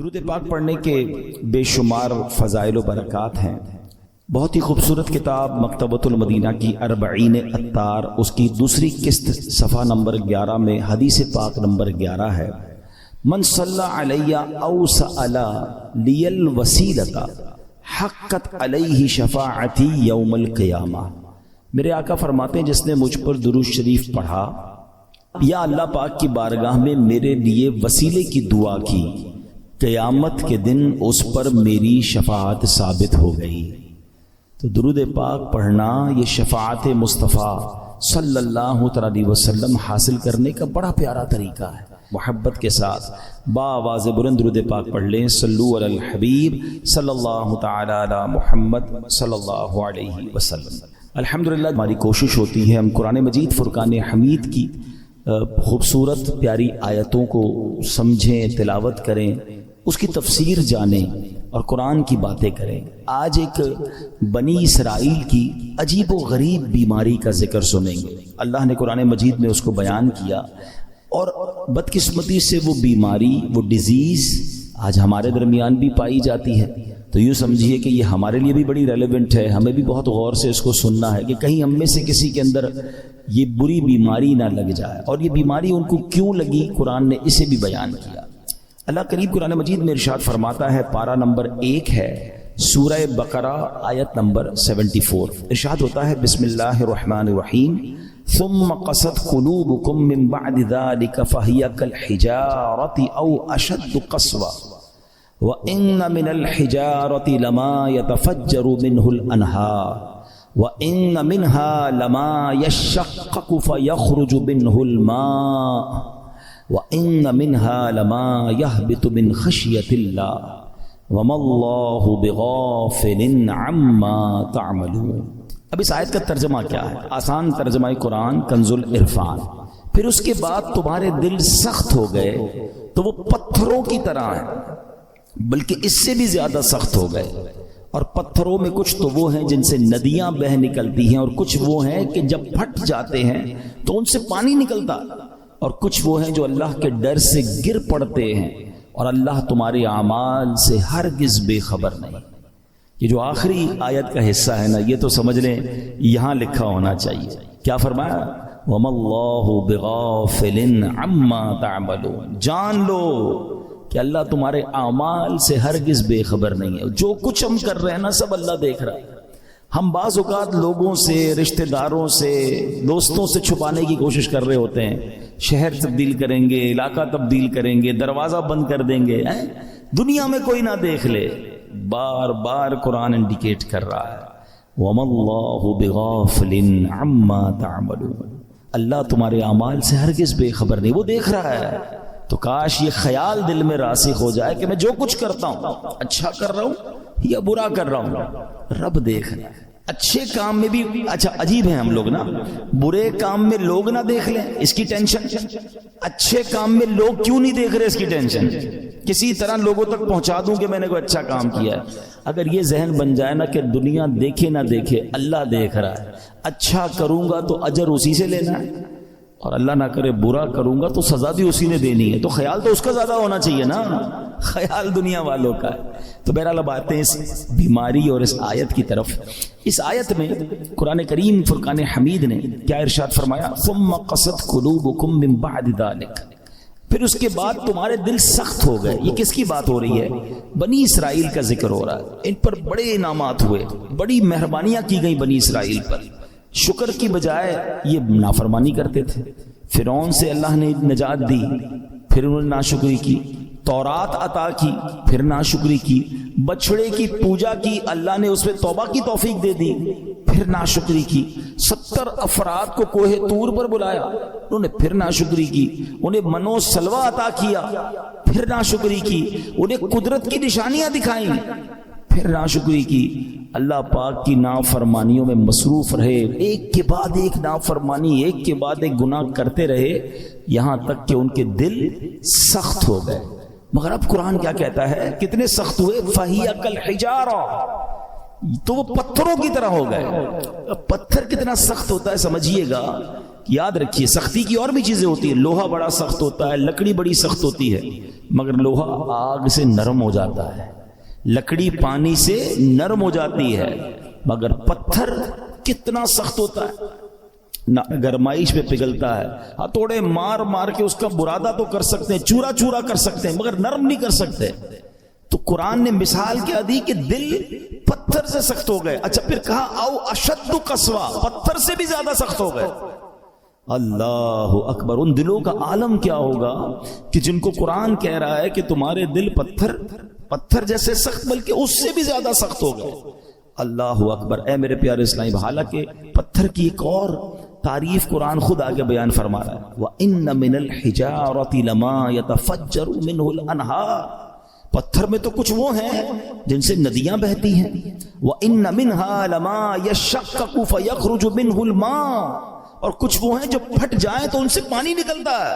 درود پاک پڑھنے کے بے شمار فضائل و برکات ہیں۔ بہت ہی خوبصورت کتاب مکتبۃ المدینہ کی اربعین اطار، اس کی دوسری قسط صفحہ نمبر 11 میں حدیث پاک نمبر 11 ہے، من صلی علی او سأل لی الوسیلۃ حقت علیہ شفاعتی یوم القیامہ۔ میرے آقا فرماتے ہیں جس نے مجھ پر درود شریف پڑھا یا اللہ پاک کی بارگاہ میں میرے لیے وسیلے کی دعا کی، قیامت کے دن اس پر میری شفاعت ثابت ہو گئی۔ تو درود پاک پڑھنا یہ شفاعت مصطفیٰ صلی اللہ علیہ وسلم حاصل کرنے کا بڑا پیارا طریقہ ہے۔ محبت کے ساتھ بآواز بلند درود پاک پڑھ لیں، صلو علی الحبیب صلی اللہ تعالی علی محمد صلی اللہ علیہ وسلم۔ الحمدللہ ہماری کوشش ہوتی ہے ہم قرآن مجید فرقان حمید کی خوبصورت پیاری آیتوں کو سمجھیں، تلاوت کریں، اس کی تفسیر جانیں اور قرآن کی باتیں کریں۔ آج ایک بنی اسرائیل کی عجیب و غریب بیماری کا ذکر سنیں گے۔ اللہ نے قرآن مجید میں اس کو بیان کیا اور بدقسمتی سے وہ بیماری، وہ ڈیزیز آج ہمارے درمیان بھی پائی جاتی ہے۔ تو یوں سمجھیے کہ یہ ہمارے لیے بھی بڑی ریلیونٹ ہے، ہمیں بھی بہت غور سے اس کو سننا ہے کہ کہیں ہم میں سے کسی کے اندر یہ بری بیماری نہ لگ جائے، اور یہ بیماری ان کو کیوں لگی قرآن نے اسے بھی بیان کیا۔ اللہ قریب قرآن مجید میں ارشاد فرماتا ہے، پارہ نمبر 1 ہے، سورہ بقرہ آیت نمبر 74، ارشاد ہوتا ہے بسم اللہ الرحمن الرحیم، ثم قست قلوبکم من بعد ذلك فهي كالحجارة او اشد قسوة وان من الحجارة لما يتفجر منه الانهار وان منها لما يشقق فيخرج منه الماء وَإِنَّ مِنْهَا لَمَا يَهْبِطُ مِنْ خَشْيَةِ اللَّهِ وَمَا اللَّهُ بِغَافِلٍ عَمَّا تَعْمَلُونَ۔ اب اس آیت کا ترجمہ کیا ہے؟ آسان ترجمہ قرآن کنز العرفان۔ پھر اس کے بعد تمہارے دل سخت ہو گئے تو وہ پتھروں کی طرح ہیں، بلکہ اس سے بھی زیادہ سخت ہو گئے۔ اور پتھروں میں کچھ تو وہ ہیں جن سے ندیاں بہہ نکلتی ہیں، اور کچھ وہ ہیں کہ جب پھٹ جاتے ہیں تو ان سے پانی نکلتا، اور کچھ وہ ہیں جو اللہ کے ڈر سے گر پڑتے ہیں، اور اللہ تمہارے اعمال سے ہرگز بے خبر نہیں۔ یہ جو آخری آیت کا حصہ ہے نا، یہ تو سمجھ لیں یہاں لکھا ہونا چاہیے۔ کیا فرمایا؟ وَمَا اللَّهُ بِغَافِلٍ عَمَّا تَعْمَلُونَ۔ جان لو کہ اللہ تمہارے اعمال سے ہرگز بے خبر نہیں ہے۔ جو کچھ ہم کر رہے ہیں نا، سب اللہ دیکھ رہا ہے۔ ہم بعض اوقات لوگوں سے، رشتہ داروں سے، دوستوں سے چھپانے کی کوشش کر رہے ہوتے ہیں، شہر تبدیل کریں گے، علاقہ تبدیل کریں گے، دروازہ بند کر دیں گے، دنیا میں کوئی نہ دیکھ لے۔ بار بار قرآن انڈیکیٹ کر رہا ہے، وَمَا اللَّهُ بِغَافِلٍ عَمَّا تَعْمَلُونَ۔ اللہ تمہارے اعمال سے ہرگز بے خبر نہیں، وہ دیکھ رہا ہے۔ تو کاش یہ خیال دل میں راسخ ہو جائے کہ میں جو کچھ کرتا ہوں، اچھا کر رہا ہوں یا برا کر رہا ہوں، رب دیکھ رہا ہے۔ اچھے کام میں بھی اچھا عجیب ہیں ہم لوگ نا، برے کام میں لوگ نہ دیکھ لیں اس کی ٹینشن، اچھے کام میں لوگ کیوں نہیں دیکھ رہے اس کی ٹینشن، کسی طرح لوگوں تک پہنچا دوں کہ میں نے کوئی اچھا کام کیا ہے۔ اگر یہ ذہن بن جائے نا کہ دنیا دیکھے نہ دیکھے، اللہ دیکھ رہا ہے، اچھا کروں گا تو اجر اسی سے لینا ہے، اور اللہ نہ کرے برا کروں گا تو سزا بھی اسی نے دینی ہے، تو خیال تو اس کا زیادہ ہونا چاہیے نا، خیال دنیا والوں کا ہے۔ تو بہرحال اب آتے ہیں اس بیماری اور اس آیت کی طرف۔ اس آیت میں قرآن کریم فرقان حمید نے کیا ارشاد فرمایا؟ ثم قست قلوبکم من بعد ذلک، پھر اس کے بعد تمہارے دل سخت ہو گئے۔ یہ کس کی بات ہو رہی ہے؟ بنی اسرائیل کا ذکر ہو رہا ہے۔ ان پر بڑے انعامات ہوئے، بڑی مہربانیاں کی گئی بنی اسرائیل پر، شکر کی بجائے یہ نافرمانی کرتے تھے۔ فرعون سے اللہ نے نجات دی، پھر انہوں نے ناشکری کی، تورات عطا کی، پھر ناشکری کی، بچڑے کی پوجا کی، اللہ نے اس پہ توبہ کی توفیق دے دی، پھر ناشکری کی، 70 افراد کو کوہ طور پر بلایا، انہوں نے پھر ناشکری کی، انہیں منو سلوہ عطا کیا، پھر ناشکری کی، انہیں قدرت کی نشانیاں دکھائیں، پھر ناشکری کی۔ اللہ پاک کی نافرمانیوں میں مصروف رہے، ایک کے بعد ایک نافرمانی، ایک کے بعد ایک گناہ کرتے رہے، یہاں تک کہ ان کے دل سخت ہو گئے۔ مگر اب قرآن کیا کہتا ہے؟ کتنے سخت ہوئے؟ فَهِيَ كَالْحِجَارَةِ، تو وہ پتھروں کی طرح ہو گئے۔ پتھر کتنا سخت ہوتا ہے سمجھیے گا یاد رکھیے سختی کی اور بھی چیزیں ہوتی ہیں. لوہا بڑا سخت ہوتا ہے, لکڑی بڑی سخت ہوتی ہے, مگر لوہا آگ سے نرم ہو جاتا ہے, لکڑی پانی سے نرم ہو جاتی ہے, مگر پتھر کتنا سخت ہوتا ہے, نہ گرمائش میں پگھلتا ہے. ہتھوڑے مار مار کے اس کا برادہ تو کر سکتے ہیں, چورا چورا کر سکتے ہیں, مگر نرم نہیں کر سکتے. تو قرآن نے مثال کیا دی کہ دل پتھر سے سخت ہو گئے. اچھا پھر کہا او اشد قسوہ, پتھر سے بھی زیادہ سخت ہو گئے. اللہ اکبر. ان دلوں کا عالم کیا ہوگا کہ جن کو قرآن کہہ رہا ہے کہ تمہارے دل پتھر جیسے سخت بلکہ اس سے بھی زیادہ سخت ہو گئے. اللہ اکبر. اے میرے پیارے اسلامی, حالانکہ پتھر کی ایک اور تعریف قرآن خود آگے بیان فرما رہا ہے, وَإِنَّ مِنَ الْحِجَارَةِ لَمَا يَتَفَجَّرُ مِنْهُ الْأَنْهَارُ. پتھر میں تو کچھ وہ ہیں جن سے ندیاں بہتی ہیں. وَإِنَّ مِنْهَا لَمَا يَشَّقَّقُ فَيَخْرُجُ مِنْهُ الْمَاءُ. اور کچھ وہ ہیں جو پھٹ جائیں تو ان سے پانی نکلتا ہے.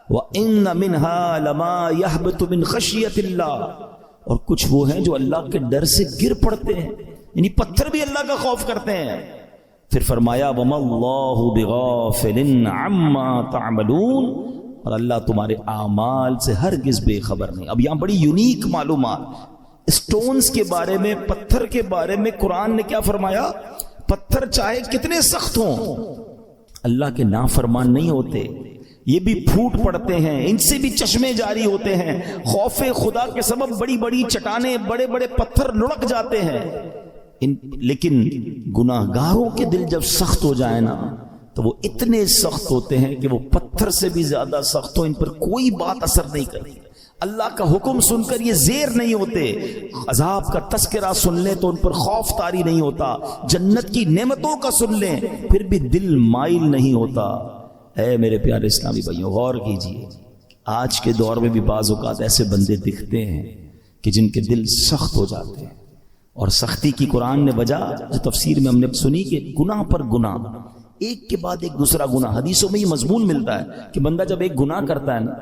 وَإِنَّ مِنْهَا لَمَا يَهْبِطُ مِنْ خَشْيَةِ اللَّهِ. اور کچھ وہ ہیں جو اللہ کے ڈر سے گر پڑتے ہیں, یعنی پتھر بھی اللہ کا خوف کرتے ہیں. پھر فرمایا وَمَا اللَّهُ بِغَافِلٍ عَمَّا تَعْمَلُونَ. اور اللہ تمہارے اعمال سے ہرگز بے خبر نہیں. اب یہاں بڑی یونیک معلومات اسٹونز کے بارے میں, پتھر کے بارے میں قرآن نے کیا فرمایا, پتھر چاہے کتنے سخت ہوں اللہ کے نافرمان نہیں ہوتے, یہ بھی پھوٹ پڑتے ہیں, ان سے بھی چشمے جاری ہوتے ہیں, خوف خدا کے سبب بڑی بڑی چٹانیں, بڑے بڑے پتھر لڑک جاتے ہیں. لیکن گناہگاروں کے دل جب سخت ہو جائے نا تو وہ اتنے سخت ہوتے ہیں کہ وہ پتھر سے بھی زیادہ سخت ہو, ان پر کوئی بات اثر نہیں کرتی. اللہ کا حکم سن کر یہ زیر نہیں ہوتے, عذاب کا تذکرہ سن لیں تو ان پر خوف طاری نہیں ہوتا, جنت کی نعمتوں کا سن لیں پھر بھی دل مائل نہیں ہوتا. اے میرے پیارے اسلامی بھائیوں, غور کیجئے, آج کے دور میں بھی بعض اوقات ایسے بندے دکھتے ہیں کہ جن کے دل سخت ہو جاتے ہیں. اور سختی کی قرآن نے وجہ جو تفسیر میں ہم نے سنی کہ گناہ پر گناہ, ایک کے بعد ایک دوسرا گناہ. حدیثوں میں یہ مضمون ملتا ہے کہ بندہ جب ایک گناہ کرتا ہے نا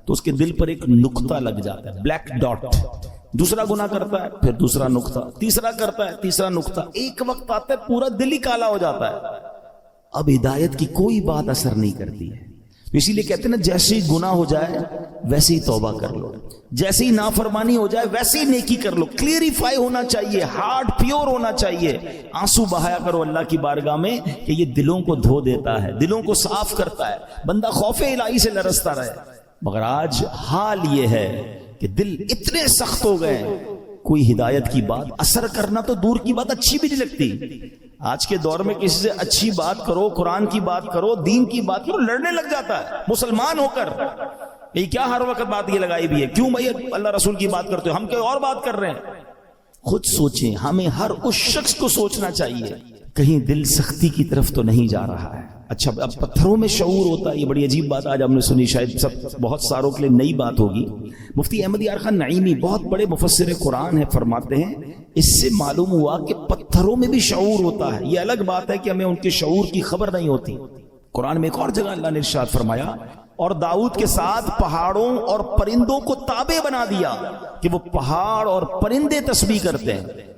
تو اس کے دل پر ایک نقطہ لگ جاتا ہے, بلیک ڈاٹ. دوسرا گناہ کرتا ہے پھر دوسرا نقطہ, تیسرا کرتا ہے تیسرا نقطہ, ایک وقت آتا ہے پورا دل ہی کالا ہو جاتا ہے. اب ہدایت کی کوئی بات اثر نہیں کرتی ہے. اسی لیے کہتے ہیں نا, جیسے ہی گناہ ہو جائے ویسے ہی توبہ کر لو, جیسے ہی نافرمانی ہو جائے ویسے ہی نیکی کر لو. کلیریفائی ہونا چاہیے, ہارٹ پیور ہونا چاہیے, آنسو بہایا کرو اللہ کی بارگاہ میں کہ یہ دلوں کو دھو دیتا ہے, دلوں کو صاف کرتا ہے, بندہ خوف الہی سے لرزتا رہے. مگر آج حال یہ ہے کہ دل اتنے سخت ہو گئے, کوئی ہدایت کی بات اثر کرنا تو دور کی بات, اچھی بھی نہیں لگتی. آج کے دور میں کسی سے اچھی بات کرو, قرآن کی بات کرو, دین کی بات کرو, لڑنے لگ جاتا ہے مسلمان ہو کر. یہ کیا ہر وقت بات یہ لگائی بھی ہے, کیوں بھائی اللہ رسول کی بات کرتے ہو, ہم کوئی اور بات کر رہے ہیں. خود سوچیں, ہمیں ہر اس شخص کو سوچنا چاہیے کہیں دل سختی کی طرف تو نہیں جا رہا ہے. اچھا اب پتھروں میں شعور ہوتا ہے, یہ بڑی عجیب بات آج ہم نے سنی, شاید سب بہت ساروں کے لیے نئی بات ہوگی. مفتی احمد یار خان نعیمی بہت بڑے مفسر قرآن ہیں, فرماتے ہیں اس سے معلوم ہوا کہ پتھروں میں بھی شعور ہوتا ہے. یہ الگ بات ہے کہ ہمیں ان کے شعور کی خبر نہیں ہوتی. قرآن میں ایک اور جگہ اللہ نے ارشاد فرمایا, اور داؤد کے ساتھ پہاڑوں اور پرندوں کو تابع بنا دیا کہ وہ پہاڑ اور پرندے تسبیح کرتے ہیں.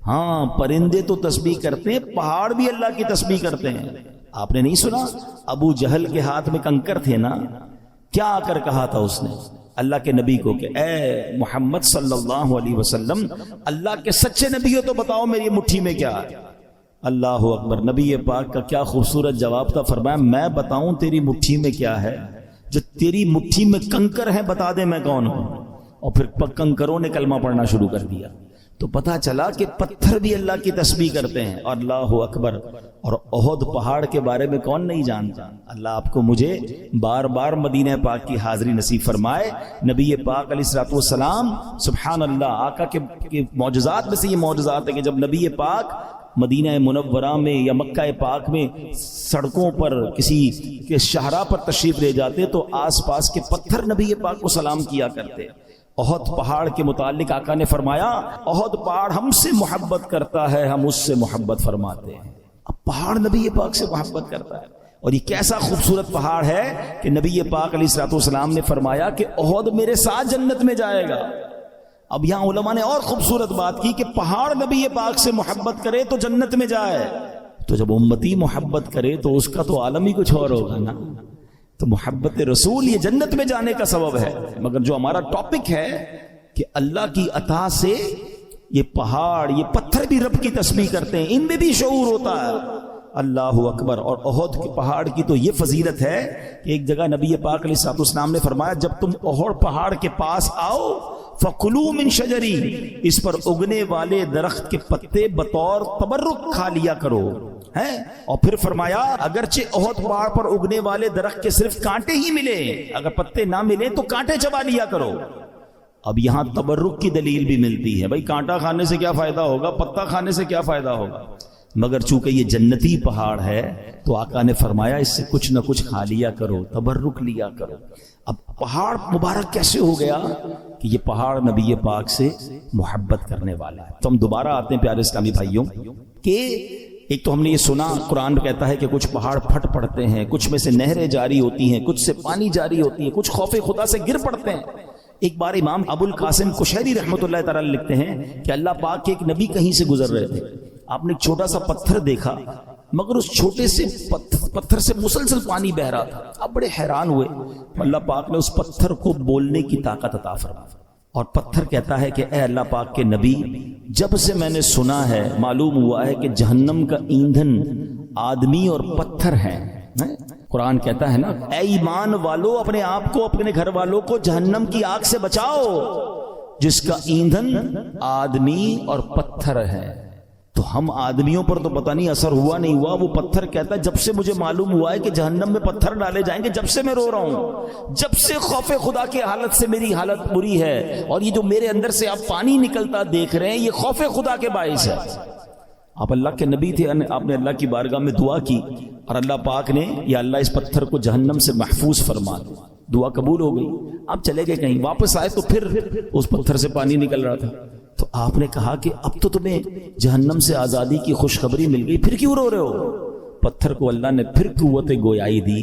ہاں پرندے تو تسبیح کرتے ہیں, پہاڑ بھی اللہ کی تسبیح کرتے ہیں. آپ نے نہیں سنا ابو جہل کے ہاتھ میں کنکر تھے نا, کیا آ کر کہا تھا اس نے اللہ کے نبی کو کہ اے محمد صلی اللہ علیہ وسلم, اللہ کے سچے نبی ہو تو بتاؤ میری مٹھی میں کیا ہے. اللہ اکبر. نبی پاک کا کیا خوبصورت جواب تھا, فرمایا میں بتاؤں تیری مٹھی میں کیا ہے, جو تیری مٹھی میں کنکر ہیں بتا دے میں کون ہوں. اور پھر کنکروں نے کلمہ پڑھنا شروع کر دیا. تو پتا چلا کہ پتھر بھی اللہ کی تسبیح کرتے ہیں. اللہ اکبر. اور احد پہاڑ کے بارے میں کون نہیں جانتا. اللہ آپ کو مجھے بار بار مدینہ پاک کی حاضری نصیب فرمائے. نبی پاک علیہ الصلوۃ والسلام, سبحان اللہ, آقا کے معجزات میں سے یہ معجزات ہے کہ جب نبی پاک مدینہ منورہ میں یا مکہ پاک میں سڑکوں پر کسی کے شاہراہ پر تشریف لے جاتے تو آس پاس کے پتھر نبی پاک کو سلام کیا کرتے. احد پہاڑ کے متعلق آقا نے فرمایا احد پہاڑ ہم سے محبت کرتا ہے, ہم اس سے محبت فرماتے ہیں. اب پہاڑ نبی پاک سے محبت کرتا ہے. اور یہ کیسا خوبصورت پہاڑ ہے کہ نبی پاک علیہ الصلوۃ والسلام نے فرمایا کہ احد میرے ساتھ جنت میں جائے گا. اب یہاں علماء نے اور خوبصورت بات کی کہ پہاڑ نبی پاک سے محبت کرے تو جنت میں جائے. تو جب امتی محبت کرے تو اس کا تو عالم ہی کچھ اور ہوگا نا. تو محبت رسول یہ جنت میں جانے کا سبب ہے. مگر جو ہمارا ٹاپک ہے کہ اللہ کی عطا سے یہ پہاڑ یہ پتھر بھی رب کی تسبیح کرتے ہیں, ان میں بھی شعور ہوتا ہے. اللہ اکبر. اور احد کے پہاڑ کی تو یہ فضیلت ہے کہ ایک جگہ نبی پاک علیہ الصلوۃ والسلام نے فرمایا جب تم احد پہاڑ کے پاس آؤ فَكُلُوا مِن شَجَرِهِ, اس پر اگنے والے درخت کے پتے بطور تبرک کھا لیا کرو ہے. اور پھر فرمایا اگرچہ احد پہاڑ پر اگنے والے درخت کے صرف کانٹے ہی ملے, اگر پتے نہ ملے تو کانٹے چبا لیا کرو. اب یہاں تبرک کی دلیل بھی ملتی ہے. بھائی کانٹا کھانے سے کیا فائدہ ہوگا, پتا کھانے سے کیا فائدہ ہوگا, مگر چونکہ یہ جنتی پہاڑ ہے تو آقا نے فرمایا اس سے کچھ نہ کچھ کھا لیا کرو, تبرک لیا کرو. اب پہاڑ مبارک کیسے ہو گیا کہ یہ پہاڑ نبی پاک سے محبت کرنے والا ہے. تو ہم دوبارہ آتے ہیں پیارے اسلامی بھائیوں کہ ایک تو ہم نے یہ سنا قرآن کہتا ہے کہ کچھ پہاڑ پھٹ پڑتے ہیں, کچھ میں سے نہریں جاری ہوتی ہیں, کچھ سے پانی جاری ہوتی ہے, کچھ خوف خدا سے گر پڑتے ہیں. ایک بار امام ابو القاسم کشیری رحمۃ اللہ تعالی لکھتے ہیں کہ اللہ پاک کے ایک نبی کہیں سے گزر رہے تھے, آپ نے ایک چھوٹا سا پتھر دیکھا مگر اس چھوٹے سے پتھر سے مسلسل پانی بہ رہا تھا. آپ بڑے حیران ہوئے. اللہ پاک نے اس پتھر کو بولنے کی طاقت عطا فرمائی اور پتھر کہتا ہے کہ اے اللہ پاک کے نبی, جب سے میں نے سنا ہے معلوم ہوا ہے کہ جہنم کا ایندھن آدمی اور پتھر ہیں. قرآن کہتا ہے نا اے ایمان والو اپنے آپ کو اپنے گھر والوں کو جہنم کی آگ سے بچاؤ جس کا ایندھن آدمی اور پتھر ہے. تو ہم آدمیوں پر تو پتہ نہیں اثر ہوا نہیں ہوا, وہ پتھر کہتا ہے جب سے مجھے معلوم ہوا ہے کہ جہنم میں پتھر ڈالے جائیں گے جب سے میں رو رہا ہوں, جب سے خوف خدا کی حالت سے میری حالت بری ہے, اور یہ جو میرے اندر سے آپ پانی نکلتا دیکھ رہے ہیں یہ خوف خدا کے باعث ہے. آپ اللہ کے نبی تھے, آپ نے اللہ کی بارگاہ میں دعا کی اور اللہ پاک نے یا اللہ اس پتھر کو جہنم سے محفوظ فرما دو. دعا قبول ہو گئی. آپ چلے گئے کہیں, واپس آئے تو پھر اس پتھر سے پانی نکل رہا تھا. تو آپ نے کہا کہ اب تو تمہیں جہنم سے آزادی کی خوشخبری مل گئی, پھر کیوں رو رہے ہو؟ پتھر کو اللہ نے پھر قوت گویائی دی.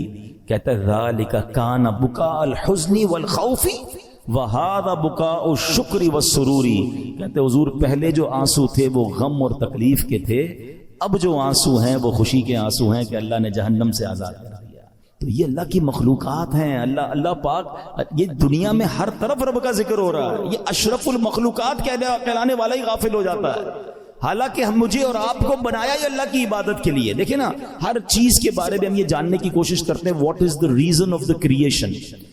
کہتا ہے ذالک کان بکاء الحزن والخوف وہذا بکاء الشکر والسرور. کہتے حضور پہلے جو آنسو تھے وہ غم اور تکلیف کے تھے, اب جو آنسو ہیں وہ خوشی کے آنسو ہیں کہ اللہ نے جہنم سے آزاد کرا دیا. تو یہ اللہ کی مخلوقات ہیں. اللہ پاک یہ دنیا میں ہر طرف رب کا ذکر ہو رہا ہے. یہ اشرف المخلوقات کہلانے والا ہی غافل ہو جاتا ہے, حالانکہ ہم مجھے اور آپ کو بنایا ہی اللہ کی عبادت کے لیے. دیکھیں نا ہر چیز کے بارے میں ہم یہ جاننے کی کوشش کرتے ہیں what is the reason of the creation.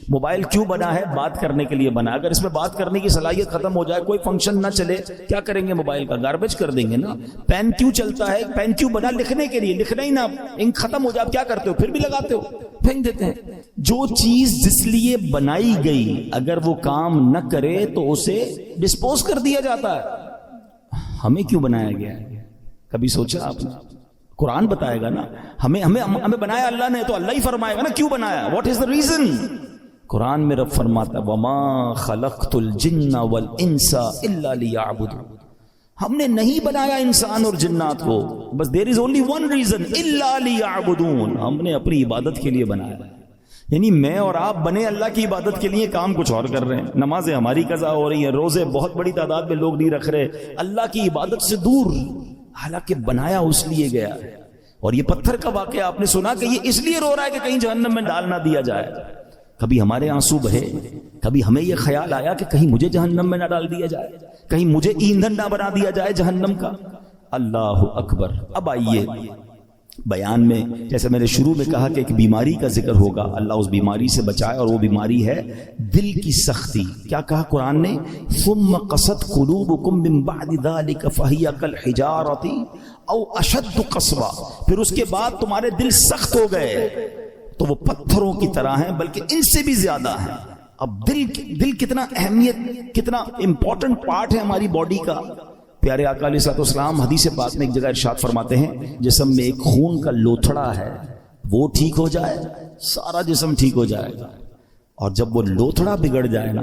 Mobile کیوں بنا ہے؟ بات کرنے کے لیے بنا. اگر اس میں بات کرنے کی صلاحیت ختم ہو جائے, کوئی فنکشن نہ چلے, کیا کریں گے؟ موبائل کا گاربیج کر دیں گے نا. پین کیوں چلتا ہے؟ پین کیوں بنا؟ لکھنے کے لیے. لکھنا ہی نہ انک ختم ہو جائے, کیا کرتے ہو؟ پھر بھی لگاتے ہو, پھینک دیتے ہیں. جو چیز جس لیے بنائی گئی اگر وہ کام نہ کرے تو اسے ڈسپوز کر دیا جاتا ہے. ہمیں کیوں بنایا گیا ہے؟ کبھی سوچا آپ نے؟ قرآن بتائے گا نا. ہمیں بنایا اللہ نے, تو اللہ ہی فرمائے گا نا کیوں بنایا, واٹ از دا ریزن. قرآن میں رب فرماتا وما خلقت الجن والانس الا لیعبدون. ہم نے نہیں بنایا انسان اور جنات کو, بس دیر از اونلی ون ریزن الا لیعبدون. ہم نے اپنی عبادت کے لیے بنایا. یعنی میں اور آپ بنے اللہ کی عبادت کے لیے, کام کچھ اور کر رہے ہیں. نمازیں ہماری قضا ہو رہی ہیں, روزے بہت بڑی تعداد میں لوگ نہیں رکھ رہے, اللہ کی عبادت سے دور, حالانکہ بنایا اس لیے گیا. اور یہ پتھر کا واقعہ آپ نے سنا کہ یہ اس لیے رو رہا ہے کہ کہیں جہنم میں ڈال نہ دیا جائے. کبھی ہمارے آنسو بہے, کبھی ہمیں یہ خیال آیا کہ کہیں مجھے جہنم میں نہ ڈال دیا جائے, کہیں مجھے ایندھن نہ بنا دیا جائے جہنم کا. اللہ اکبر. اب آئیے بیان میں, جیسے میں نے شروع میں کہا کہ ایک بیماری کا ذکر ہوگا, اللہ اس بیماری سے بچائے, اور وہ بیماری ہے دل کی سختی. کیا کہا قرآن نے؟ ثم قست قلوبکم من بعد ذلك فہی کالحجارۃ او اشد قسوا. پھر اس کے بعد تمہارے دل سخت ہو گئے تو وہ پتھروں کی طرح ہیں, بلکہ ان سے بھی زیادہ ہیں. اب دل کتنا اہمیت, کتنا امپورٹنٹ پارٹ ہے ہماری باڈی کا. پیارے آقا علیہ الصلوۃ والسلام حدیث پاک میں ایک جگہ ارشاد فرماتے ہیں جسم میں ایک خون کا لوتھڑا ہے, وہ ٹھیک ہو جائے سارا جسم ٹھیک ہو جائے گا, اور جب وہ لوتھڑا بگڑ جائے نا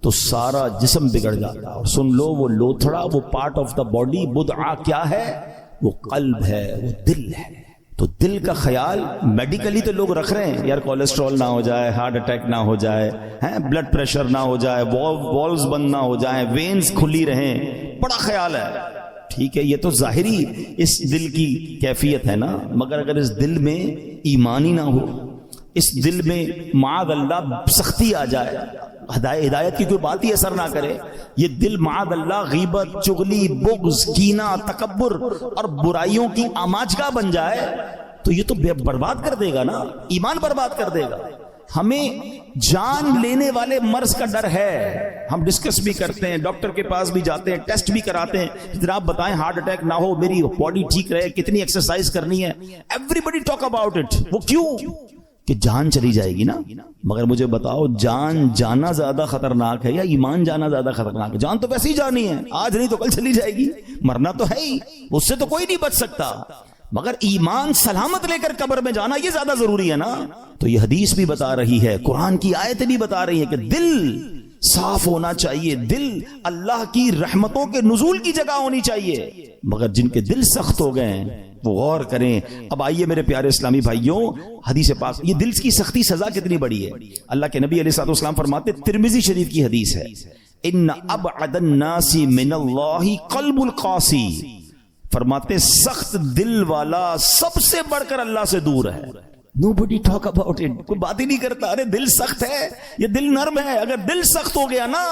تو سارا جسم بگڑ جاتا. اور سن لو, وہ لوتھڑا, وہ پارٹ آف دا باڈی بدعہ کیا ہے؟ وہ قلب ہے, وہ دل ہے. تو دل کا خیال میڈیکلی تو لوگ رکھ رہے ہیں, یار کولیسٹرول نہ ہو جائے, ہارٹ اٹیک نہ ہو جائے, بلڈ پریشر نہ ہو جائے, والز بند نہ ہو جائیں, وینز کھلی رہیں, بڑا خیال ہے, ٹھیک ہے یہ تو ظاہری اس دل کی کیفیت ہے نا، مگر اگر اس دل میں ایمان ہی نہ ہو، اس دل میں معاذ اللہ سختی آ جائے، ہدایت کی کوئی بات ہی اثر نہ کرے، یہ دل معاذ اللہ غیبت، چغلی، بغض، کینہ، تکبر اور برائیوں کی آماجگاہ بن جائے تو یہ تو برباد کر دے گا نا، ایمان برباد کر دے گا۔ ہمیں جان لینے والے مرض کا ڈر ہے، ہم ڈسکس بھی کرتے ہیں، ڈاکٹر کے پاس بھی جاتے ہیں، ٹیسٹ بھی کراتے ہیں، جناب بتائیں ہارٹ اٹیک نہ ہو، میری باڈی ٹھیک رہے، کتنی ایکسرسائز کرنی ہے، everybody talk about it. وہ کیوں؟ کہ جان چلی جائے گی نا۔ مگر مجھے بتاؤ جان جانا زیادہ خطرناک ہے یا ایمان جانا زیادہ خطرناک ہے؟ جان تو ویسے ہی جانی ہے، آج نہیں تو کل چلی جائے گی، مرنا تو ہے ہی، اس سے تو کوئی نہیں بچ سکتا، مگر ایمان سلامت لے کر قبر میں جانا یہ زیادہ ضروری ہے نا۔ تو یہ حدیث بھی بتا رہی ہے، قرآن کی آیتیں بھی بتا رہی ہیں کہ دل صاف ہونا چاہیے، دل اللہ کی رحمتوں کے نزول کی جگہ ہونی چاہیے، مگر جن کے دل سخت ہو گئے ہیں وہ غور کریں۔ اب آئیے میرے پیارے اسلامی بھائیوں، حدیث پاک، یہ دل کی سختی سزا کتنی بڑی ہے۔ اللہ کے نبی علیہ الصلوۃ والسلام فرماتے، ترمذی شریف کی حدیث ہے، ان ابعد الناس من اللہ قلب القاسی، فرماتے سخت دل والا سب سے بڑھ کر اللہ سے دور ہے۔ Nobody talk about it، کوئی بات ہی نہیں کرتا، ارے دل سخت ہے، یہ دل نرم ہے، اگر دل سخت ہو گیا نا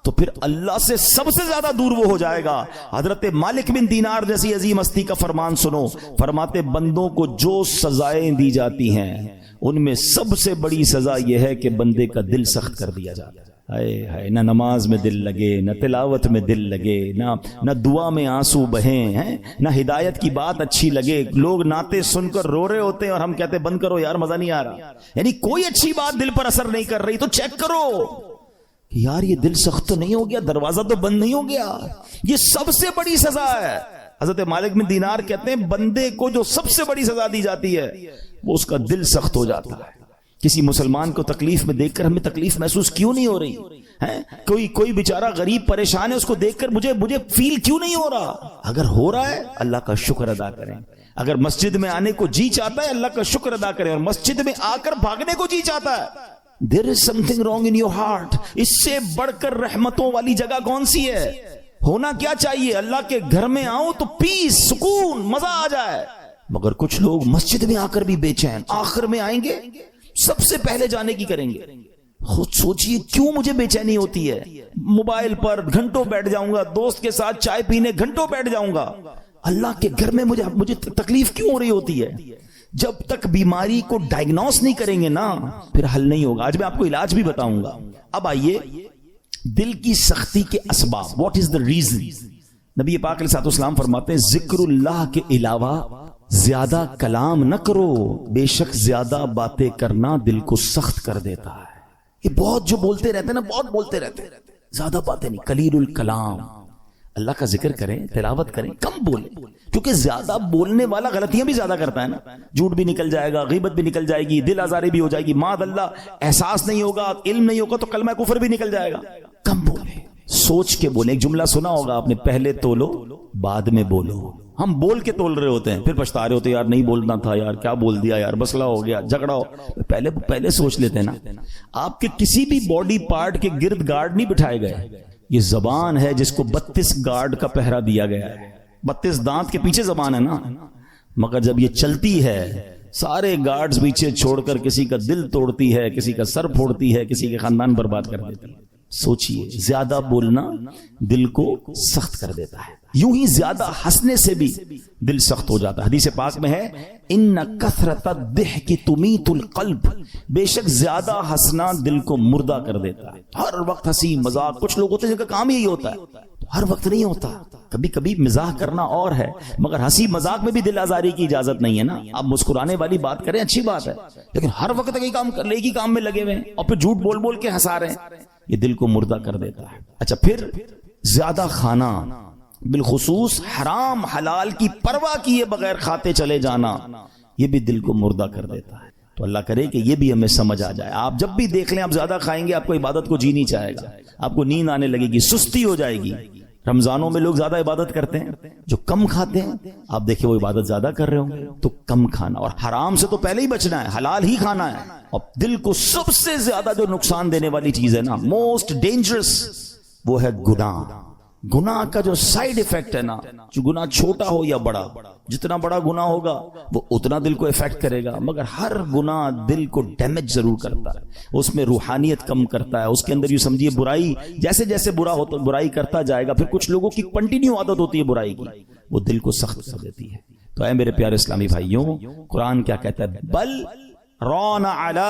تو پھر اللہ سے سب سے زیادہ دور وہ ہو جائے گا۔ حضرت مالک بن دینار جیسی عظیم ہستی کا فرمان سنو، فرماتے بندوں کو جو سزائیں دی جاتی ہیں ان میں سب سے بڑی سزا یہ ہے کہ بندے کا دل سخت کر دیا جاتا ہے۔ ہائے نہ نماز میں دل لگے، نہ تلاوت میں دل لگے، نہ دعا میں آنسو بہیں ہیں، نہ ہدایت کی بات اچھی لگے، لوگ نعتیں سن کر رو رہے ہوتے ہیں اور ہم کہتے ہیں بند کرو یار مزہ نہیں آ رہا، یعنی کوئی اچھی بات دل پر اثر نہیں کر رہی، تو چیک کرو کہ یار یہ دل سخت تو نہیں ہو گیا، دروازہ تو بند نہیں ہو گیا۔ یہ سب سے بڑی سزا ہے۔ حضرت مالک بن دینار کہتے ہیں بندے کو جو سب سے بڑی سزا دی جاتی ہے وہ اس کا دل سخت ہو جاتا ہے۔ کسی مسلمان کو تکلیف میں دیکھ کر ہمیں تکلیف محسوس کیوں نہیں ہو رہی ہے؟ کوئی بیچارہ غریب پریشان ہے، اس کو دیکھ کر مجھے فیل کیوں نہیں ہو رہا؟ اگر ہو رہا ہے اللہ کا شکر ادا کریں، اگر مسجد میں آنے کو جی چاہتا ہے اللہ کا شکر ادا کریں، اور مسجد میں آ کر بھاگنے کو جی چاہتا ہے there is something wrong in your heart۔ اس سے بڑھ کر رحمتوں والی جگہ کون سی ہے؟ ہونا کیا چاہیے؟ اللہ کے گھر میں آؤں تو پیس، سکون، مزہ آ جائے، مگر کچھ لوگ مسجد میں آ کر بھی بے چین، آخر میں آئیں گے سب سے پہلے جانے کی کریں گے۔ خود سوچئے کیوں مجھے بے چینی ہوتی ہے؟ موبائل پر گھنٹوں بیٹھ جاؤں گا، دوست کے ساتھ چائے پینے گھنٹوں بیٹھ جاؤں گا، اللہ کے گھر میں مجھے تکلیف کیوں ہو رہی ہوتی ہے؟ جب تک بیماری کو ڈائگنوس نہیں کریں گے نا پھر حل نہیں ہوگا۔ آج میں آپ کو علاج بھی بتاؤں گا۔ اب آئیے دل کی سختی کے اسباب، واٹ از دا ریزن۔ نبی پاک علیہ الصلوۃ والسلام فرماتے ہیں ذکر اللہ کے علاوہ زیادہ کلام نہ کرو، بے شک زیادہ باتیں کرنا دل کو سخت کر دیتا ہے۔ یہ بہت جو بولتے رہتے ہیں نا، بہت بولتے رہتے ہیں، زیادہ باتیں نہیں، قلیل الکلام، اللہ کا ذکر کریں، تلاوت کریں، کم بولیں، کیونکہ زیادہ بولنے والا غلطیاں بھی زیادہ کرتا ہے نا، جھوٹ بھی نکل جائے گا، غیبت بھی نکل جائے گی، دل آزاری بھی ہو جائے گی، معاذ اللہ احساس نہیں ہوگا، علم نہیں ہوگا تو کلمہ کفر بھی نکل جائے گا۔ کم بولیں، سوچ کے بولیں۔ ایک جملہ سنا ہوگا آپ نے، پہلے تولو بعد میں بولو۔ ہم بول کے تول رہے ہوتے ہیں، پھر پچھتا رہے ہوتے ہیں، یار نہیں بولنا تھا، یار کیا بول دیا، یار مسئلہ ہو گیا، جھگڑا ہو۔ پہلے سوچ لیتے ہیں نا۔ آپ کے کسی بھی باڈی پارٹ کے گرد گارڈ نہیں بٹھائے گئے، یہ زبان ہے جس کو 32 گارڈ کا پہرا دیا گیا ہے، 32 دانت کے پیچھے زبان ہے نا، مگر جب یہ چلتی ہے سارے گارڈز پیچھے چھوڑ کر کسی کا دل توڑتی ہے، کسی کا سر پھوڑتی ہے، کسی کے خاندان برباد کر دیتی ہے۔ سوچئے زیادہ بولنا دل کو سخت کر دیتا ہے، یوں ہی زیادہ ہنسنے سے بھی دل سخت ہو جاتا ہے۔ حدیث پاک میں ہے ان کثرت الضحک تمیت القلب، بے شک زیادہ ہنسنا دل کو مردہ کر دیتا ہے۔ ہر وقت ہنسی مذاق، کچھ لوگ ہوتے ہیں جن کا کام یہی ہوتا ہے، ہر وقت نہیں ہوتا، کبھی کبھی مزاح کرنا اور ہے، مگر ہنسی مذاق میں بھی دل آزاری کی اجازت نہیں ہے نا۔ آپ مسکرانے والی بات کریں اچھی بات ہے، لیکن ہر وقت ایک ہی کام میں لگے ہوئے ہیں اور پھر جھوٹ بول بول کے ہنسا رہے ہیں، یہ دل کو مردہ کر دیتا ہے۔ اچھا پھر زیادہ کھانا، بالخصوص حرام حلال کی پرواہ کیے بغیر کھاتے چلے جانا، یہ بھی دل کو مردہ کر دیتا ہے۔ تو اللہ کرے کہ یہ بھی ہمیں سمجھ آ جائے۔ آپ جب بھی دیکھ لیں آپ زیادہ کھائیں گے، آپ کو عبادت کو جی نہیں چاہے گا، آپ کو نیند آنے لگے گی، سستی ہو جائے گی۔ رمضانوں میں لوگ زیادہ عبادت کرتے ہیں، جو کم کھاتے ہیں آپ دیکھیں وہ عبادت زیادہ کر رہے ہوں گے۔ تو کم کھانا، اور حرام سے تو پہلے ہی بچنا ہے، حلال ہی کھانا ہے۔ اور دل کو سب سے زیادہ جو نقصان دینے والی چیز ہے نا، موسٹ ڈینجرس، وہ ہے گناہ۔ گناہ کا جو سائیڈ ایفیکٹ ہے نا، جو گناہ چھوٹا ہو یا بڑا، جتنا بڑا گناہ ہوگا وہ اتنا دل کو افیکٹ کرے گا، مگر ہر گناہ دل کو ڈیمیج ضرور کرتا ہے، اس میں روحانیت کم کرتا ہے، اس کے اندر یوں سمجھیے برائی جیسے جیسے برائی کرتا جائے گا، پھر کچھ لوگوں کی کنٹینیو عادت ہوتی ہے برائی کی، وہ دل کو سخت کر دیتی ہے۔ تو اے میرے پیارے اسلامی بھائیوں، قرآن کیا کہتا ہے؟ بل ران علی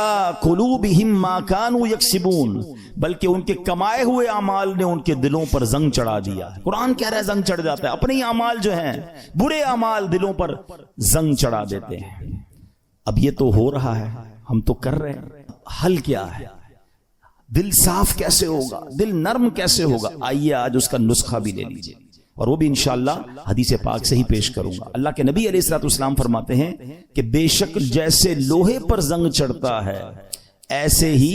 قلوبہم ما کانوا یکسبون، بلکہ ان کے کمائے ہوئے اعمال نے ان کے دلوں پر زنگ چڑھا دیا۔ قرآن کہہ رہا ہے زنگ چڑھ جاتا ہے، اپنے ہی اعمال جو ہیں برے اعمال دلوں پر زنگ چڑھا دیتے ہیں۔ اب یہ تو ہو رہا ہے، ہم تو کر رہے ہیں، حل کیا ہے؟ دل صاف کیسے ہوگا، دل نرم کیسے ہوگا؟ آئیے آج اس کا نسخہ بھی لے لیجئے، اور وہ بھی انشاءاللہ حدیث پاک سے ہی پیش کروں گا۔ اللہ کے نبی علیہ الصلوۃ والسلام فرماتے ہیں کہ بے شک جیسے لوہے پر زنگ چڑھتا ہے ایسے ہی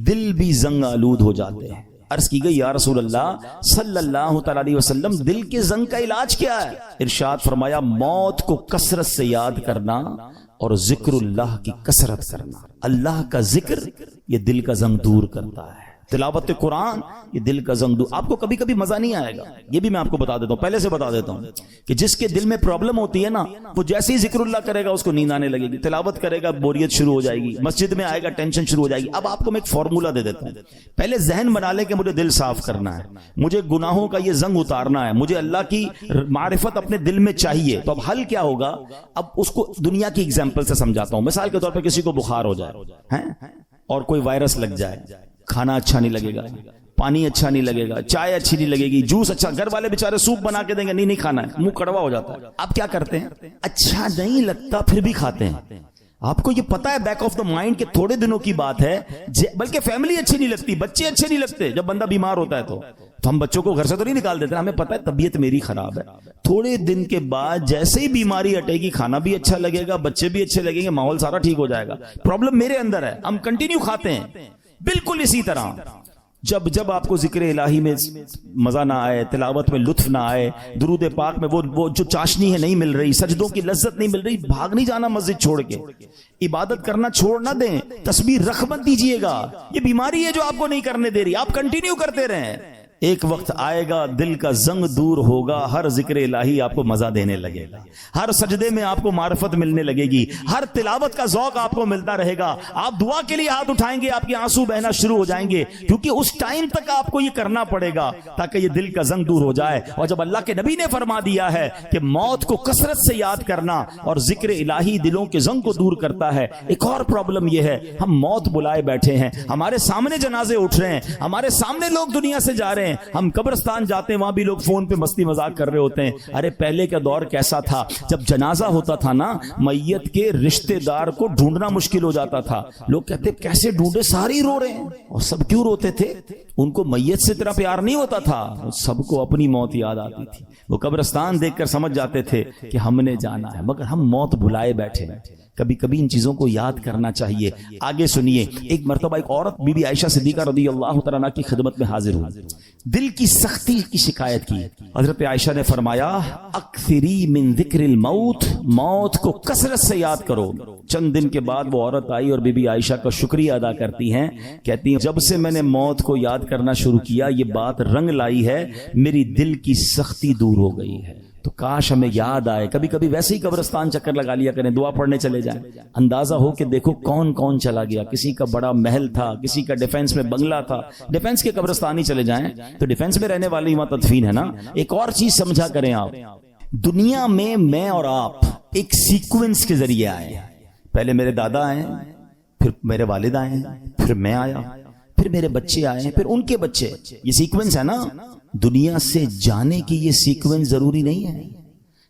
دل بھی زنگ آلود ہو جاتے ہیں۔ عرض کی گئی یا رسول اللہ صلی اللہ تعالی علیہ وسلم دل کے زنگ کا علاج کیا ہے؟ ارشاد فرمایا موت کو کثرت سے یاد کرنا اور ذکر اللہ کی کثرت کرنا۔ اللہ کا ذکر یہ دل کا زنگ دور کرتا ہے، تلاوت قرآن یہ دل کا زنگ دور۔ آپ کو کبھی کبھی مزہ نہیں آئے گا، یہ بھی میں آپ کو بتا دیتا ہوں، پہلے سے بتا دیتا ہوں کہ جس کے دل میں پرابلم ہوتی ہے نا، وہ جیسے ہی ذکر اللہ کرے گا اس کو نیند آنے لگے گی، تلاوت کرے گا بوریت شروع ہو جائے گی، مسجد میں آئے گا ٹینشن شروع ہو جائے گی۔ اب آپ کو میں ایک فارمولا دے دیتا ہوں، پہلے ذہن بنا لیں کہ مجھے دل صاف کرنا ہے، مجھے گناہوں کا یہ زنگ اتارنا ہے، مجھے اللہ کی معرفت اپنے دل میں چاہیے۔ تو اب حل کیا ہوگا؟ اب اس کو دنیا کی اگزامپل سے سمجھاتا ہوں۔ مثال کے طور پہ کسی کو بخار ہو جائے اور کوئی وائرس لگ جائے، کھانا اچھا نہیں لگے گا، پانی اچھا نہیں لگے گا، چائے اچھی نہیں لگے گی، جوس اچھا، گھر والے بیچارے سوپ بنا کے دیں گے، نہیں کھانا ہے، منہ کڑوا ہو جاتا ہے۔ آپ کیا کرتے ہیں؟ اچھا نہیں لگتا پھر بھی کھاتے ہیں۔ آپ کو یہ پتا ہے بیک آف دا مائنڈ کہ تھوڑے دنوں کی بات ہے، بلکہ فیملی اچھی نہیں لگتی، بچے اچھے نہیں لگتے، جب بندہ بیمار ہوتا ہے تو ہم بچوں کو گھر سے تو نہیں نکال دیتے، ہمیں پتا ہے طبیعت میری خراب ہے۔ تھوڑے دن کے بعد جیسے ہی بیماری ہٹے گی کھانا بھی اچھا لگے گا، بچے بھی اچھے لگیں گے، ماحول سارا ٹھیک ہو جائے گا۔ پرابلم میرے اندر ہے، ہم کنٹینیو کھاتے ہیں۔ بالکل اسی طرح جب آپ کو ذکر الہی میں مزہ نہ آئے، تلاوت میں لطف نہ آئے، درود پاک میں وہ جو چاشنی ہے نہیں مل رہی، سجدوں کی لذت نہیں مل رہی، بھاگ نہیں جانا مسجد چھوڑ کے، عبادت کرنا چھوڑ نہ دیں، تسبیح رکھ مت دیجیے گا۔ یہ بیماری ہے جو آپ کو نہیں کرنے دے رہی، آپ کنٹینیو کرتے رہیں، ایک وقت آئے گا دل کا زنگ دور ہوگا، ہر ذکر الہی آپ کو مزہ دینے لگے گا، ہر سجدے میں آپ کو معرفت ملنے لگے گی، ہر تلاوت کا ذوق آپ کو ملتا رہے گا، آپ دعا کے لیے ہاتھ اٹھائیں گے، آپ کے آنسو بہنا شروع ہو جائیں گے، کیونکہ اس ٹائم تک آپ کو یہ کرنا پڑے گا تاکہ یہ دل کا زنگ دور ہو جائے۔ اور جب اللہ کے نبی نے فرما دیا ہے کہ موت کو کثرت سے یاد کرنا اور ذکر الہی دلوں کے زنگ کو دور کرتا ہے، ایک اور پرابلم یہ ہے ہم موت بلائے بیٹھے ہیں، ہمارے سامنے جنازے اٹھ رہے ہیں، ہمارے سامنے لوگ دنیا سے جا رہے ہیں، ہم قبرستان جاتے ہیں وہاں بھی لوگ فون پہ مستی مذاق کر رہے ہوتے ہیں۔ ارے پہلے کا دور کیسا تھا؟ جب جنازہ ہوتا تھا نا، میت کے رشتہ دار کو ڈھونڈنا مشکل ہو جاتا تھا، لوگ کہتے کیسے ڈھونڈے، سارے رو رہے ہیں۔ اور سب کیوں روتے تھے؟ ان کو میت سے اتنا پیار نہیں ہوتا تھا، سب کو اپنی موت یاد آتی تھی، وہ قبرستان دیکھ کر سمجھ جاتے تھے کہ ہم نے جانا ہے، مگر ہم موت بلائے بیٹھے ہیں۔ کبھی کبھی ان چیزوں کو یاد کرنا چاہیے۔ آگے سنیے، ایک مرتبہ ایک عورت بی بی عائشہ صدیقہ رضی اللہ تعالیٰ عنہا کی خدمت میں حاضر ہوئی، دل کی سختی کی شکایت کی۔ حضرت عائشہ نے فرمایا اکثری من ذکر الموت، موت کو کثرت سے یاد کرو۔ چند دن کے بعد وہ عورت آئی اور بی بی عائشہ کا شکریہ ادا کرتی ہیں، کہتی ہیں جب سے میں نے موت کو یاد کرنا شروع کیا یہ بات رنگ لائی ہے، میری دل کی سختی دور ہو گئی ہے۔ تو کاش ہمیں یاد آئے، کبھی کبھی ویسے ہی قبرستان چکر لگا لیا کریں، دعا پڑھنے چلے جائیں، اندازہ ہو کہ دیکھو کون کون چلا گیا، کسی کا بڑا محل تھا، کسی کا ڈیفنس میں بنگلہ تھا، ڈیفنس کے قبرستان ہی چلے جائیں تو ڈیفنس میں رہنے والے وہاں تدفین ہے نا۔ ایک اور چیز سمجھا کریں آپ، دنیا میں اور آپ ایک سیکوینس کے ذریعے آئے، پہلے میرے دادا آئے، پھر میرے والد آئے، پھر میں آیا، پھر میرے بچے آئے، پھر ان کے بچے، یہ سیکوینس ہے نا۔ دنیا سے جانے کی یہ سیکوینس ضروری نہیں ہے،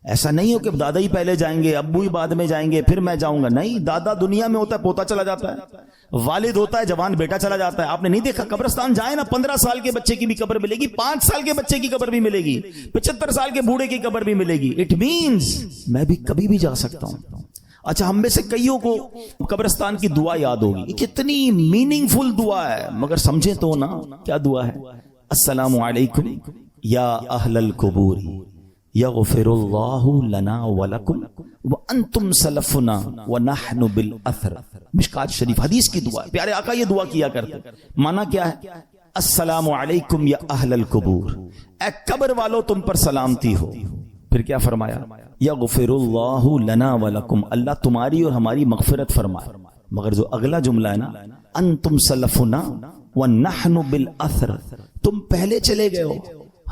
ایسا نہیں ہو کہ دادا ہی پہلے جائیں گے، ابو ہی بعد میں جائیں گے، پھر میں جاؤں گا، نہیں، دادا دنیا میں ہوتا ہے پوتا چلا جاتا ہے، والد ہوتا ہے جوان بیٹا چلا جاتا ہے۔ آپ نے نہیں دیکھا قبرستان جائیں نا، 15 سال کے بچے کی بھی قبر ملے گی، 5 سال کے بچے کی قبر بھی ملے گی، 75 سال کے بوڑھے کی قبر بھی ملے گی۔ اٹ مینز میں بھی کبھی بھی جا سکتا ہوں۔ اچھا، ہم میں سے کئیوں کو قبرستان کی دعا یاد ہوگی، کتنی میننگ فل دعا ہے، مگر سمجھے تو نا کیا دعا ہے؟ السلام علیکم یا اہل القبور یغفر اللہ لنا ولکم وانتم سلفنا ونحن بالاثر۔ مشکات شریف حدیث کی دعا، پیارے آقا یہ دعا کیا کرتے، معنی کیا ہے؟ السلام علیکم یا اہل القبور، اے قبر والو تم پر سلامتی ہو۔ پھر کیا فرمایا؟ یغفر اللہ لنا ولکم، اللہ تمہاری اور ہماری مغفرت فرمائے۔ مگر جو اگلا جملہ ہے نا، انتم سلفنا ونحن بالاثر، تم پہلے چلے گئے ہو،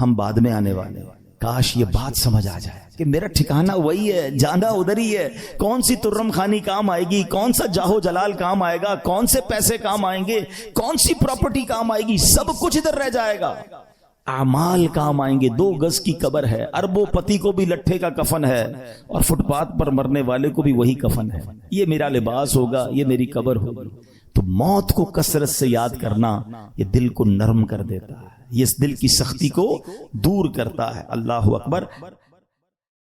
ہم بعد میں آنے والے۔ کاش یہ بات سمجھ آ جائے کہ میرا ٹھکانہ وہی ہے، جانا ادھر ہی ہے۔ کون سی ترم خانی کام آئے گی، کون سا جاہو جلال کام آئے گا، کون سے پیسے کام آئیں گے، کون سی پراپرٹی کام آئے گی، سب کچھ ادھر رہ جائے گا۔ اعمال کام آئیں گے۔ 2 گز کی قبر ہے، اربوں پتی کو بھی لٹھے کا کفن ہے، اور فٹ پاتھ پر مرنے والے کو بھی وہی کفن ہے۔ یہ میرا لباس ہوگا، یہ میری قبر ہوگی۔ تو موت کو کثرت سے یاد کرنا یہ دل کو نرم کر دیتا ہے، یہ اس دل کی سختی کو دور کرتا ہے۔ اللہ اکبر۔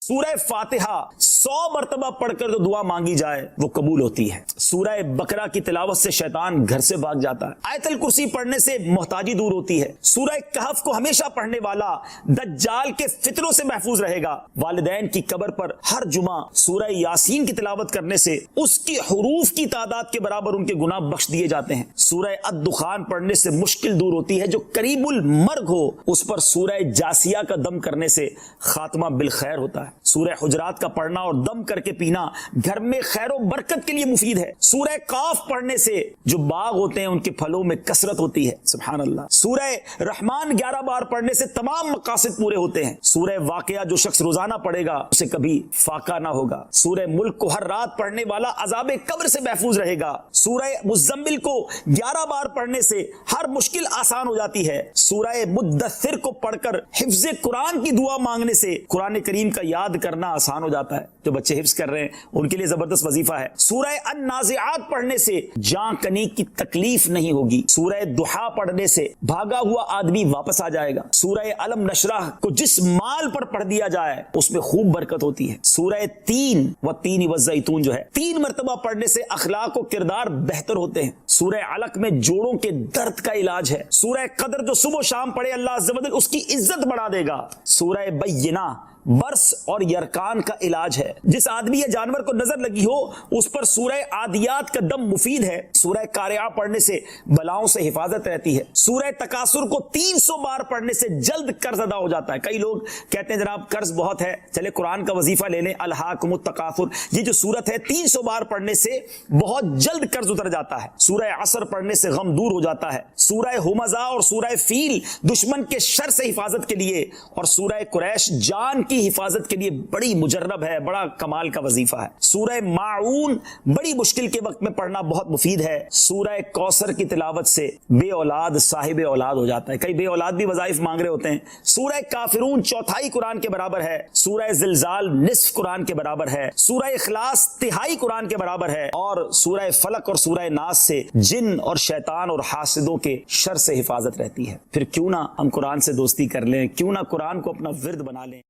سورہ فاتحہ 100 مرتبہ پڑھ کر جو دعا مانگی جائے وہ قبول ہوتی ہے۔ سورہ بقرہ کی تلاوت سے شیطان گھر سے بھاگ جاتا ہے۔ آیت الکرسی پڑھنے سے محتاجی دور ہوتی ہے۔ سورہ کہف کو ہمیشہ پڑھنے والا دجال کے فتنوں سے محفوظ رہے گا۔ والدین کی قبر پر ہر جمعہ سورہ یاسین کی تلاوت کرنے سے اس کی حروف کی تعداد کے برابر ان کے گناہ بخش دیے جاتے ہیں۔ سورہ الدخان پڑھنے سے مشکل دور ہوتی ہے۔ جو قریب المرگ ہو اس پر سورہ جاسیہ کا دم کرنے سے خاتمہ بالخیر ہوتا ہے۔ سورہ حجرات کا پڑھنا اور دم کر کے پینا گھر میں خیر و برکت کے لیے مفید ہے۔ سورہ قاف پڑھنے سے جو باغ ہوتے ہیں ان کے پھلوں میں کثرت ہوتی ہے۔ سبحان اللہ۔ سورہ رحمان 11 بار پڑھنے سے تمام مقاصد پورے ہوتے ہیں۔ سورہ واقعہ جو شخص روزانہ پڑھے گا اسے کبھی فاقہ نہ ہوگا۔ سورہ ملک کو ہر رات پڑھنے والا عذاب قبر سے محفوظ رہے گا۔ سورہ مزمل کو 11 بار پڑھنے سے ہر مشکل آسان ہو جاتی ہے۔ سورہ مدثر کو پڑھ کر حفظ قرآن کی دعا مانگنے سے قرآن کریم کا یاد کرنا آسان ہو جاتا ہے۔ جو بچے حفظ کر رہے ہیں ان کے لیے زبردست وظیفہ ہے۔ سورہ النازعات پڑھنے سے جاں کنی کی تکلیف نہیں ہوگی۔ سورہ ضحیٰ پڑھنے سے بھاگا ہوا آدمی واپس آ جائے گا۔ سورہ علم نشرح کو جس مال پر پڑھ دیا جائے اس میں خوب برکت ہوتی ہے۔ سورہ تین والتین والزیتون جو ہے 3 مرتبہ پڑھنے سے اخلاق و کردار بہتر ہوتے ہیں۔ سورہ علق میں جوڑوں کے درد کا علاج ہے۔ سورہ قدر جو صبح و شام پڑھے اللہ عز و جل اس کی عزت بڑھا دے گا۔ سورہ بینہ برس اور یرکان کا علاج ہے۔ جس آدمی یا جانور کو نظر لگی ہو اس پر سورہ عادیات کا دم مفید ہے۔ سورہ قارعہ پڑھنے سے بلاؤں سے حفاظت رہتی ہے۔ سورہ تکاثر کو 300 بار پڑھنے سے جلد قرض ادا ہو جاتا ہے۔ کئی لوگ کہتے ہیں جناب قرض بہت ہے، چلے قرآن کا وظیفہ لے لیں، الہاکم التکاثر، یہ جو سورت ہے 300 بار پڑھنے سے بہت جلد قرض اتر جاتا ہے۔ سورہ عصر پڑھنے سے غم دور ہو جاتا ہے۔ سورہ ہمزہ اور سورہ فیل دشمن کے شر سے حفاظت کے لیے، اور سورہ قریش جان کی حفاظت کے لیے بڑی مجرب ہے، بڑا کمال کا وظیفہ ہے۔ سورہ ماعون بڑی مشکل کے وقت میں پڑھنا بہت مفید ہے۔ سورہ کوثر کی تلاوت سے بے اولاد صاحب اولاد ہو جاتا ہے۔ کئی بے اولاد بھی وظائف مانگ رہے ہوتے ہیں۔ سورہ کافرون 1/4 قرآن کے برابر ہے۔ سورہ زلزال نصف قرآن کے برابر ہے۔ سورہ اخلاص 1/3 قرآن کے برابر ہے، اور سورہ فلق اور سورہ ناس سے جن اور شیطان اور حاسدوں کے شر سے حفاظت رہتی ہے۔ پھر کیوں نہ ہم قرآن سے دوستی کر لیں، کیوں نہ قرآن کو اپنا ورد بنا لیں۔